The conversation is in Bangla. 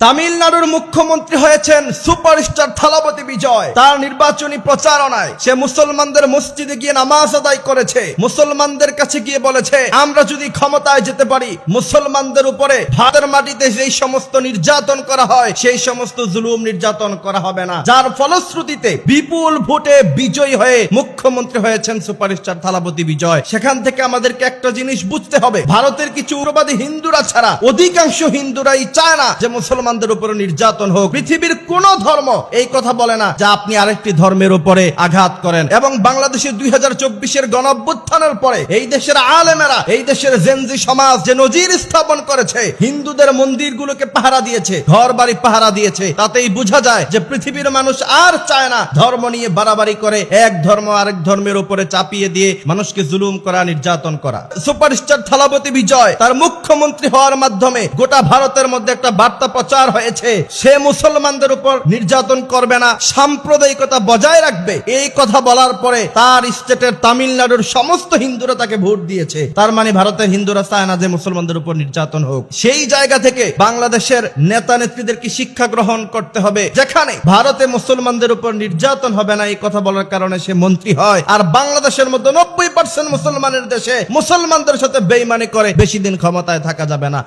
তামিলনাড়ুর মুখ্যমন্ত্রী হয়েছেন সুপারস্টার থালাপতি বিজয়। তার নির্বাচনী প্রচারণায় সে মুসলমানদের মসজিদে গিয়ে নামাজ আদায় করেছে, মুসলমানদের কাছে গিয়ে বলেছে আমরা যদি ক্ষমতায় যেতে পারি মুসলমানদের উপরে ভারতের মাটিতে যেই সমস্ত নির্যাতন করা হয় সেই সমস্ত জুলুম নির্যাতন করা হবে না, যার ফলশ্রুতিতে বিপুল ভোটে বিজয়ী হয়ে মুখ্যমন্ত্রী হয়েছেন সুপারস্টার থালাপতি বিজয়। সেখান থেকে আমাদেরকে একটা জিনিস বুঝতে হবে, ভারতের কিছু উগ্রবাদী হিন্দুরা ছাড়া অধিকাংশ হিন্দুরাই চায় না যে মুসলমানদের উপরে নির্যাতন হোক। পৃথিবীর কোন ধর্ম এই কথা বলে না যে আপনি আরেকটি ধর্মের উপরে আঘাত করেন। এবং বাংলাদেশের 2024-এর গণঅভ্যুত্থানের পরে এই দেশের আলেমেরা, এই দেশের জেনজি সমাজ যে নজির স্থাপন করেছে, হিন্দুদের মন্দিরগুলোকে পাহারা দিয়েছে, ঘর বাড়ি পাহারা দিয়েছে, তাতেই বোঝা যায় যে পৃথিবীর মানুষ আর চায় না ধর্ম নিয়ে বাড়াবাড়ি করে এক ধর্ম আরেক ধর্মের উপরে চাপিয়ে দিয়ে মানুষকে জুলুম করা, নির্যাতন করা। সুপারস্টার থালাপতি বিজয় তার মুখ্যমন্ত্রী হওয়ার মাধ্যমে গোটা ভারতের মধ্যে একটা বার্তা প্রচার হয়েছে, সে মুসলমানদের উপর নির্যাতন করবে না, সাম্প্রদায়িকতা বজায় রাখবে। এই কথা বলার পরে তার স্টেটের তামিলনাড়ুর সমস্ত হিন্দুরা তাকে ভোট দিয়েছে। তার মানে ভারতের হিন্দুরা চায় না যে মুসলমানদের উপর নির্যাতন হোক। সেই জায়গা থেকে বাংলাদেশের নেতা নেত্রীদেরকে শিক্ষা গ্রহণ করতে হবে, যেখানে ভারতে মুসলমানদের উপর নির্যাতন হবে না এই কথা বলার কারণে সে মন্ত্রী হয়, আর বাংলাদেশের মধ্যে 90% মুসলমানের দেশে মুসলমানদের সাথে বেইমানি করে বেশি দিন ক্ষমতায় থাকা যাবে না।